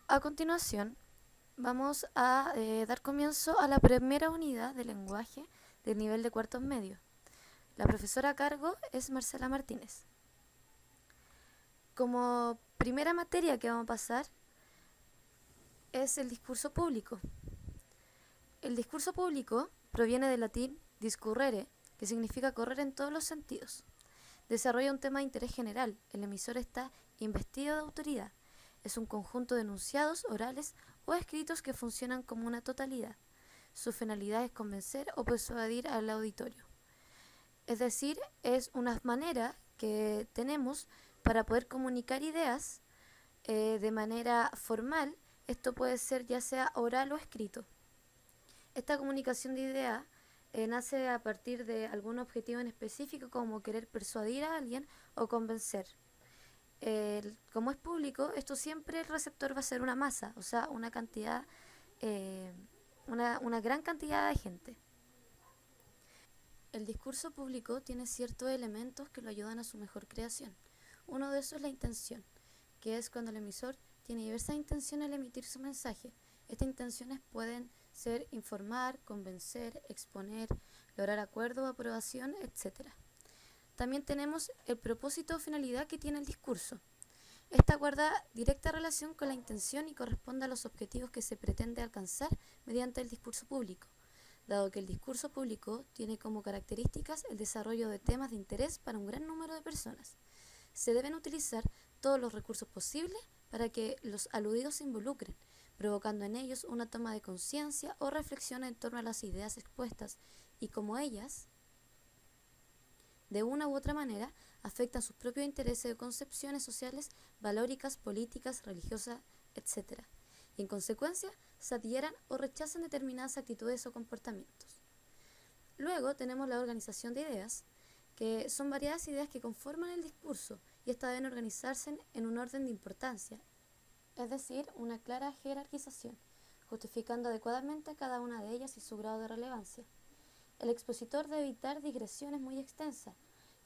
A continuación, vamos a dar comienzo a la primera unidad de lenguaje del nivel de cuartos medios. La profesora a cargo es Marcela Martínez. Como primera materia que vamos a pasar es el discurso público. El discurso público proviene del latín discurrere, que significa correr en todos los sentidos. Desarrolla un tema de interés general. El emisor está investido de autoridad. Es un conjunto de enunciados orales o escritos que funcionan como una totalidad. Su finalidad es convencer o persuadir al auditorio. Es decir, es una manera que tenemos para poder comunicar ideas de manera formal. Esto puede ser ya sea oral o escrito. Esta comunicación de ideas nace a partir de algún objetivo en específico, como querer persuadir a alguien o convencer. Como es público, esto siempre el receptor va a ser una masa, o sea, una cantidad, una gran cantidad de gente. El discurso público tiene ciertos elementos que lo ayudan a su mejor creación. Uno de esos es la intención, que es cuando el emisor tiene diversas intenciones al emitir su mensaje. Estas intenciones pueden ser informar, convencer, exponer, lograr acuerdo o aprobación, etc. También tenemos el propósito o finalidad que tiene el discurso. Esta guarda directa relación con la intención y corresponde a los objetivos que se pretende alcanzar mediante el discurso público, dado que el discurso público tiene como características el desarrollo de temas de interés para un gran número de personas. Se deben utilizar todos los recursos posibles para que los aludidos se involucren, provocando en ellos una toma de conciencia o reflexión en torno a las ideas expuestas y cómo ellas, de una u otra manera, afectan sus propios intereses o concepciones sociales, valóricas, políticas, religiosas, etc. Y en consecuencia, se adhieran o rechazan determinadas actitudes o comportamientos. Luego tenemos la organización de ideas, que son variadas ideas que conforman el discurso y estas deben organizarse en un orden de importancia, es decir, una clara jerarquización, justificando adecuadamente a cada una de ellas y su grado de relevancia. El expositor debe evitar digresiones muy extensas,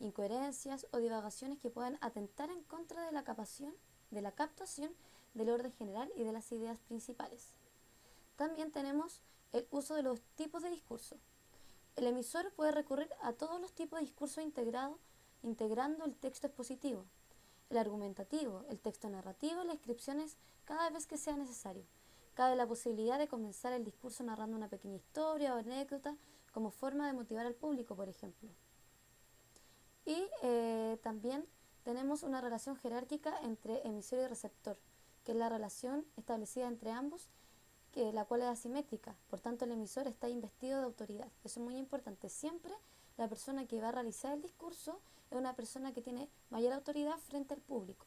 incoherencias o divagaciones que puedan atentar en contra de la captación del orden general y de las ideas principales. También tenemos el uso de los tipos de discurso. El emisor puede recurrir a todos los tipos de discurso integrando el texto expositivo, el argumentativo, el texto narrativo y las descripciones cada vez que sea necesario. Cabe la posibilidad de comenzar el discurso narrando una pequeña historia o anécdota como forma de motivar al público, por ejemplo. Y también tenemos una relación jerárquica entre emisor y receptor, que es la relación establecida entre ambos, la cual es asimétrica. Por tanto, el emisor está investido de autoridad. Eso es muy importante. Siempre la persona que va a realizar el discurso es una persona que tiene mayor autoridad frente al público.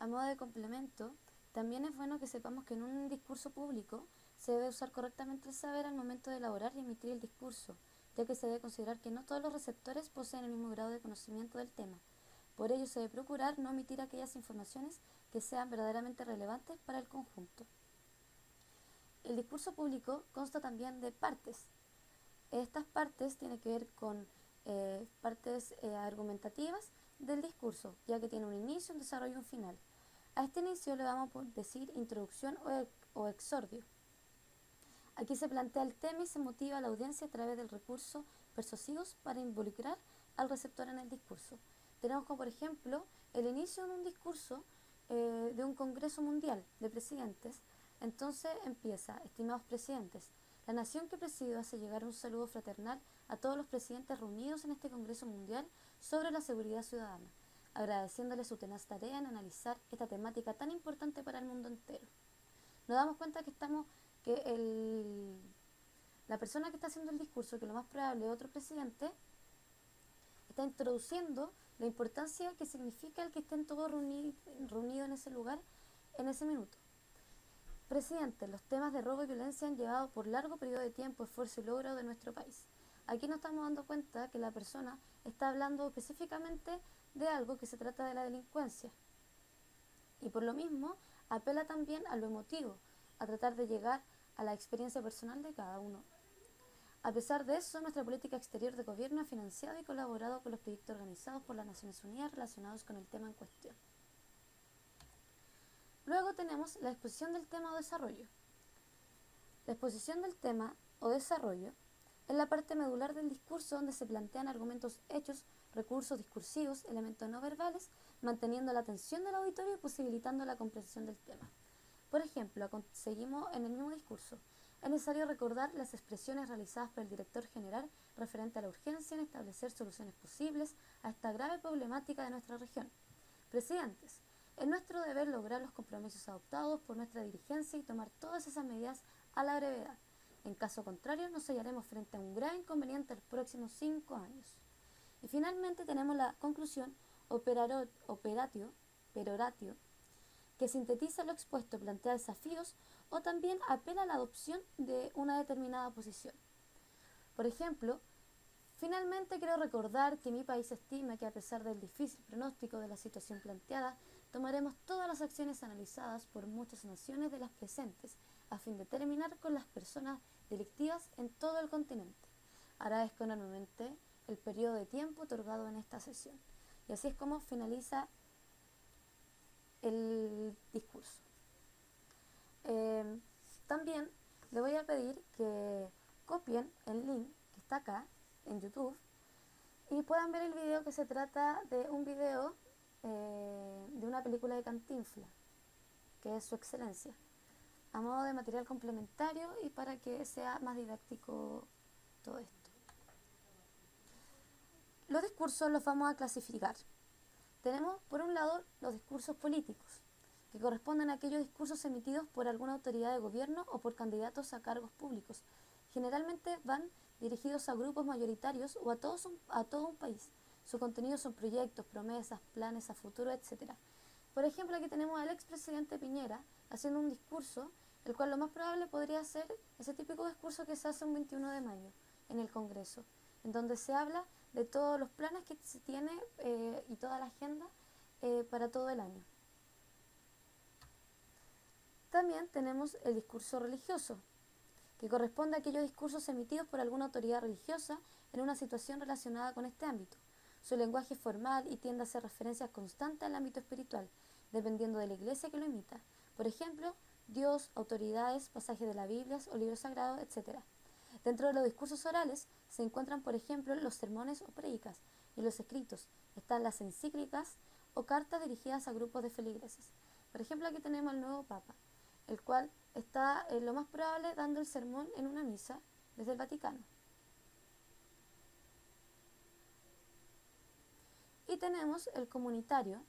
A modo de complemento, también es bueno que sepamos que en un discurso público se debe usar correctamente el saber al momento de elaborar y emitir el discurso, ya que se debe considerar que no todos los receptores poseen el mismo grado de conocimiento del tema. Por ello se debe procurar no omitir aquellas informaciones que sean verdaderamente relevantes para el conjunto. El discurso público consta también de partes. Estas partes tienen que ver con partes argumentativas del discurso, ya que tiene un inicio, un desarrollo y un final. A este inicio le vamos a decir introducción o exordio. Aquí se plantea el tema y se motiva a la audiencia a través del recurso persuasivos para involucrar al receptor en el discurso. Tenemos como por ejemplo el inicio de un discurso de un congreso mundial de presidentes. Entonces empieza: estimados presidentes, la nación que presido hace llegar un saludo fraternal a todos los presidentes reunidos en este congreso mundial sobre la seguridad ciudadana, agradeciéndoles su tenaz tarea en analizar esta temática tan importante para el mundo entero. Nos damos cuenta que la persona que está haciendo el discurso, que lo más probable es otro presidente, está introduciendo la importancia que significa el que estén todos reunidos en ese lugar en ese minuto. Presidente, los temas de robo y violencia han llevado por largo periodo de tiempo, esfuerzo y logro de nuestro país. Aquí nos estamos dando cuenta que la persona está hablando específicamente de algo que se trata de la delincuencia. Y por lo mismo apela también a lo emotivo, a tratar de llegar a la experiencia personal de cada uno. A pesar de eso, nuestra política exterior de gobierno ha financiado y colaborado con los proyectos organizados por las Naciones Unidas relacionados con el tema en cuestión. Luego tenemos la exposición del tema o desarrollo. La exposición del tema o desarrollo es la parte medular del discurso donde se plantean argumentos hechos, recursos discursivos, elementos no verbales, manteniendo la atención del auditorio y posibilitando la comprensión del tema. Por ejemplo, seguimos en el mismo discurso. Es necesario recordar las expresiones realizadas por el director general referente a la urgencia en establecer soluciones posibles a esta grave problemática de nuestra región. Presidentes, es nuestro deber lograr los compromisos adoptados por nuestra dirigencia y tomar todas esas medidas a la brevedad. En caso contrario, nos hallaremos frente a un gran inconveniente en los próximos 5 años. Y finalmente tenemos la conclusión peroratio, que sintetiza lo expuesto, plantea desafíos o también apela a la adopción de una determinada posición. Por ejemplo, finalmente quiero recordar que mi país estima que a pesar del difícil pronóstico de la situación planteada, tomaremos todas las acciones analizadas por muchas naciones de las presentes a fin de terminar con las personas delictivas en todo el continente. Agradezco enormemente el periodo de tiempo otorgado en esta sesión. Y así es como finaliza el discurso. También le voy a pedir que copien el link que está acá en YouTube y puedan ver el video, que se trata de un video de una película de Cantinflas, que es Su Excelencia, a modo de material complementario y para que sea más didáctico todo esto. Los discursos los vamos a clasificar. Tenemos, por un lado, los discursos políticos, que corresponden a aquellos discursos emitidos por alguna autoridad de gobierno o por candidatos a cargos públicos. Generalmente van dirigidos a grupos mayoritarios o a todo un país. Su contenido son proyectos, promesas, planes a futuro, etc. Por ejemplo, aquí tenemos al expresidente Piñera haciendo un discurso, el cual lo más probable podría ser ese típico discurso que se hace un 21 de mayo en el Congreso, en donde se habla de todos los planes que se tiene y toda la agenda para todo el año. También tenemos el discurso religioso, que corresponde a aquellos discursos emitidos por alguna autoridad religiosa en una situación relacionada con este ámbito. Su lenguaje es formal y tiende a hacer referencias constantes al ámbito espiritual, dependiendo de la iglesia que lo emita. Por ejemplo, Dios, autoridades, pasajes de la Biblia o libros sagrados, etc. Dentro de los discursos orales se encuentran, por ejemplo, los sermones o predicas, y los escritos están las encíclicas o cartas dirigidas a grupos de feligreses. Por ejemplo, aquí tenemos al nuevo Papa, el cual está lo más probable dando el sermón en una misa desde el Vaticano. Y tenemos el comunitario,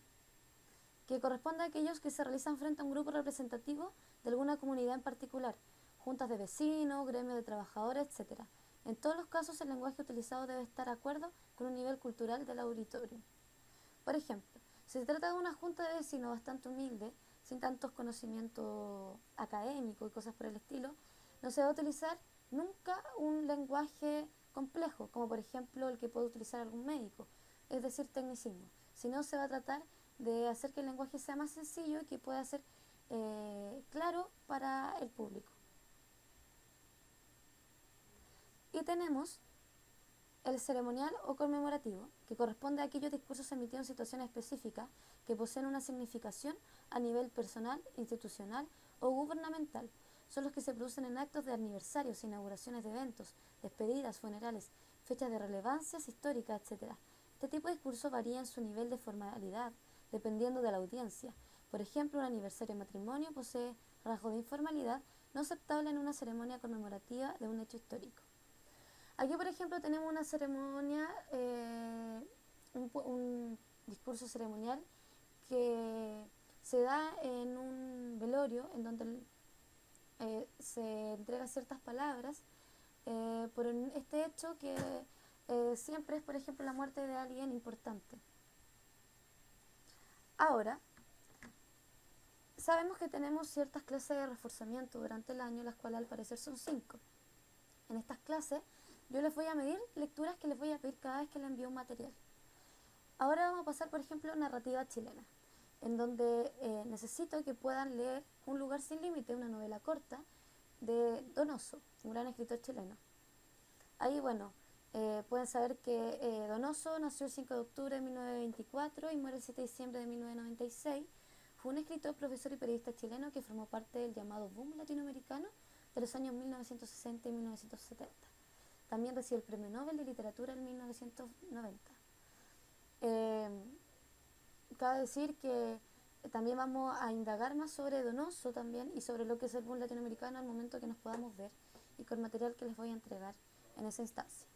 que corresponde a aquellos que se realizan frente a un grupo representativo de alguna comunidad en particular, juntas de vecinos, gremios de trabajadores, etc. En todos los casos, el lenguaje utilizado debe estar de acuerdo con un nivel cultural del auditorio. Por ejemplo, si se trata de una junta de vecinos bastante humilde, sin tantos conocimientos académicos y cosas por el estilo, no se va a utilizar nunca un lenguaje complejo, como por ejemplo el que puede utilizar algún médico, es decir, tecnicismo, sino se va a tratar de hacer que el lenguaje sea más sencillo y que pueda ser claro para el público. Y tenemos el ceremonial o conmemorativo, que corresponde a aquellos discursos emitidos en situaciones específicas que poseen una significación a nivel personal, institucional o gubernamental. Son los que se producen en actos de aniversarios, inauguraciones de eventos, despedidas, funerales, fechas de relevancias históricas, etc. Este tipo de discurso varía en su nivel de formalidad, dependiendo de la audiencia. Por ejemplo, un aniversario de matrimonio posee rasgos de informalidad no aceptable en una ceremonia conmemorativa de un hecho histórico. Aquí, por ejemplo, tenemos una ceremonia, un discurso ceremonial que se da en un velorio en donde se entrega ciertas palabras por este hecho que siempre es, por ejemplo, la muerte de alguien importante. Ahora, sabemos que tenemos ciertas clases de reforzamiento durante el año, las cuales al parecer son 5. En estas clases yo les voy a medir lecturas que les voy a pedir cada vez que les envío un material. Ahora vamos a pasar, por ejemplo, a narrativa chilena, en donde necesito que puedan leer Un lugar sin límite, una novela corta de Donoso, un gran escritor chileno. Ahí, bueno, pueden saber que Donoso nació el 5 de octubre de 1924 y muere el 7 de diciembre de 1996. Fue un escritor, profesor y periodista chileno que formó parte del llamado boom latinoamericano de los años 1960 y 1970. También recibió el Premio Nobel de Literatura en 1990. Cabe decir que también vamos a indagar más sobre Donoso también y sobre lo que es el boom latinoamericano al momento que nos podamos ver y con material que les voy a entregar en esa instancia.